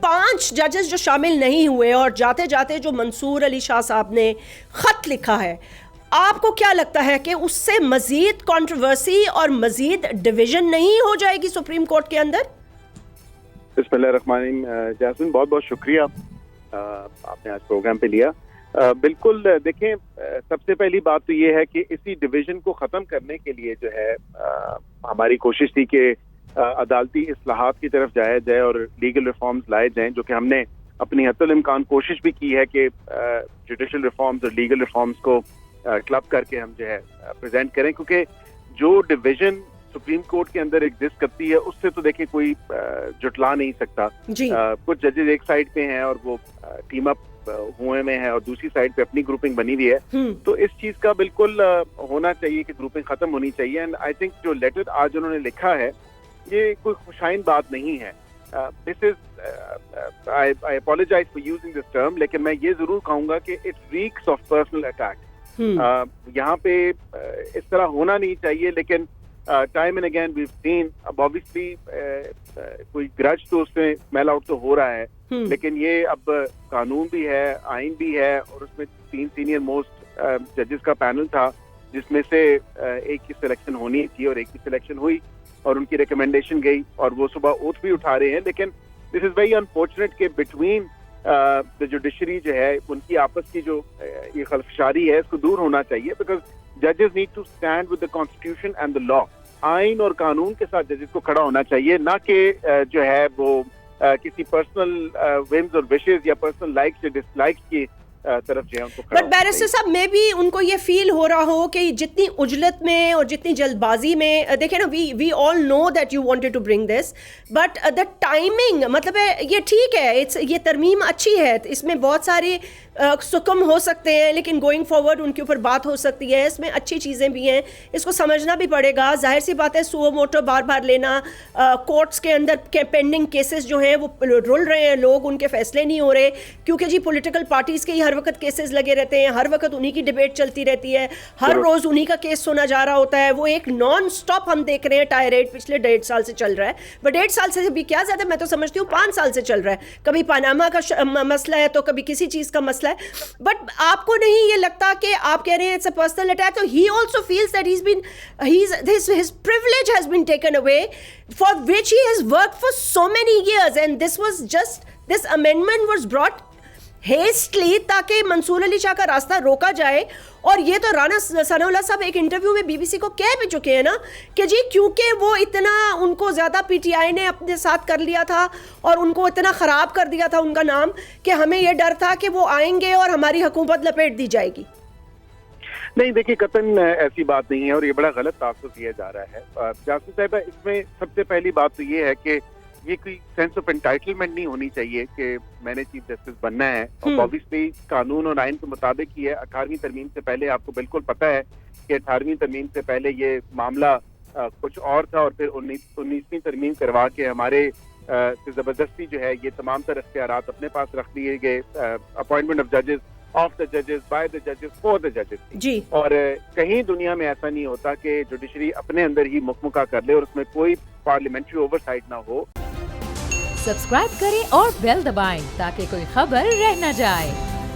5 ججز جو شامل نہیں ہوئے اور جاتے جاتے جو منصور علی شاہ صاحب نے خط لکھا ہے, آپ کو کیا لگتا ہے کہ اس سے مزید کنٹروورسی اور مزید ڈویژن نہیں ہو جائے گی سپریم کورٹ کے اندر؟ بسم اللہ الرحمن الرحیم. جاسمین بہت بہت شکریہ آپ نے آج پروگرام پہ لیا. بالکل دیکھیں, سب سے پہلی بات تو یہ ہے کہ اسی ڈویژن کو ختم کرنے کے لیے جو ہے ہماری کوشش تھی کہ عدالتی اصلاحات کی طرف جایا جائے اور لیگل ریفارمز لائے جائیں, جو کہ ہم نے اپنی حتی الامکان کوشش بھی کی ہے کہ جوڈیشل ریفارمز اور لیگل ریفارمز کو کلب کر کے ہم جو ہے پریزنٹ کریں, کیونکہ جو ڈویژن سپریم کورٹ کے اندر ایگزسٹ کرتی ہے اس سے تو دیکھیں کوئی جٹلا نہیں سکتا. کچھ ججز ایک سائڈ پہ ہیں اور وہ ٹیم اپ ہوئے میں ہے اور دوسری سائڈ پہ اپنی گروپنگ بنی ہوئی ہے, تو اس چیز کا بالکل ہونا چاہیے کہ گروپنگ ختم ہونی چاہیے. اینڈ آئی تھنک جو لیٹر آج انہوں نے لکھا ہے یہ کوئی خوشائن بات نہیں ہے. This is I apologise for using this term, لیکن میں یہ ضرور کہوں گا کہ it reeks of personal attack. یہاں پہ اس طرح ہونا نہیں چاہیے, لیکن time and again we've seen, اب آبویسلی کوئی گرج تو اس میں اسمیل آؤٹ تو ہو رہا ہے, لیکن یہ اب قانون بھی ہے, آئین بھی ہے, اور اس میں 3 سینئر موسٹ ججز کا پینل تھا جس میں سے ایک کی سلیکشن ہونی تھی اور ایک کی سلیکشن ہوئی اور ان کی ریکمنڈیشن گئی اور وہ صبح اوتھ بھی اٹھا رہے ہیں. لیکن دس از ویری انفارچونیٹ کہ بٹوین دا جوڈیشری جو ہے ان کی آپس کی جو یہ خلفشاری ہے اس کو دور ہونا چاہیے, بیکاز ججز need to stand with the constitution and the law. آئین اور قانون کے ساتھ ججز کو کھڑا ہونا چاہیے, نہ کہ جو ہے وہ کسی پرسنل ومز اور وشز یا پرسنل لائکس یا ڈس لائکس کی طرف جو ہے ان کو کھڑا. بٹ بیرسٹر صاحب میں بھی ان کو یہ فیل ہو رہا ہو کہ جتنی عجلت میں اور جتنی جلد بازی میں, دیکھیں نا, we all know that you wanted to bring this, but the timing, مطلب ہے یہ ٹھیک ہے, یہ ترمیم اچھی ہے, اس میں بہت ساری سکم ہو سکتے ہیں, لیکن گوئنگ فارورڈ ان کے اوپر بات ہو سکتی ہے, اس میں اچھی چیزیں بھی ہیں, اس کو سمجھنا بھی پڑے گا. ظاہر سی بات ہے سو موٹو بار بار لینا, کورٹس کے اندر پینڈنگ کیسز جو ہیں وہ رول رہے ہیں, لوگ ان کے فیصلے نہیں ہو رہے, کیونکہ جی پولیٹیکل پارٹیز کے ہی ہر وقت کیسز لگے رہتے ہیں, ہر وقت انہی کی ڈیبیٹ چلتی رہتی ہے, ہر روز انہی کا کیس سنا جا رہا ہوتا ہے, وہ ایک نان سٹاپ ہم دیکھ رہے ہیں ٹائریٹ پچھلے 1.5 سال سے چل رہا ہے. بٹ 1.5 سال سے بھی کیا زیادہ, میں تو سمجھتی ہوں 5 سال سے چل رہا ہے. کبھی پاناما کا مسئلہ ہے تو کبھی کسی چیز کا مسئلہ ہے. بٹ آپ کو نہیں یہ لگتا کہ آپ کہہ رہے ہیں اٹس اے پرسنل اٹیک, تو he also feels that his privilege has been taken away for which he has worked for so many years, and this amendment was brought hastily تاکہ منصور علی شاہ کا راستہ روکا جائے. اور یہ تو رانا ثناء اللہ صاحب ایک انٹرویو میں بی بی سی کو کہہ بھی چکے ہیں نا کہ جی کیونکہ وہ اتنا ان کو زیادہ پی ٹی آئی نے اپنے ساتھ کر لیا تھا اور ان کو اتنا خراب کر دیا تھا ان کا نام, کہ ہمیں یہ ڈر تھا کہ وہ آئیں گے اور ہماری حکومت لپیٹ دی جائے گی. نہیں دیکھیے, قطعاً ایسی بات نہیں ہے اور یہ بڑا غلط تاثر دیا جا رہا ہے. جاسم صاحبہ, اس میں سب سے پہلی بات تو یہ ہے کہ یہ کوئی سینس آف انٹائٹلمنٹ نہیں ہونی چاہیے کہ میں نے چیف جسٹس بننا ہے. اوبویسلی قانون اور آئین کے مطابق ہی ہے. 18ویں ترمیم سے پہلے آپ کو بالکل پتہ ہے کہ 18ویں ترمیم سے پہلے یہ معاملہ کچھ اور تھا, اور پھر 19ویں ترمیم کروا کے ہمارے زبردستی جو ہے یہ تمام تر اختیارات اپنے پاس رکھ دیے گئے. اپوائنٹمنٹ آف ججز, آف دا ججز, بائی دا ججز, فور دا ججز. جی. اور کہیں دنیا میں ایسا نہیں ہوتا کہ جوڈیشری اپنے اندر ہی مکمکا کر لے اور اس میں کوئی پارلیمنٹری اوور سائٹ نہ ہو. سبسکرائب کریں اور بیل دبائیں تاکہ کوئی خبر رہ نہ جائے.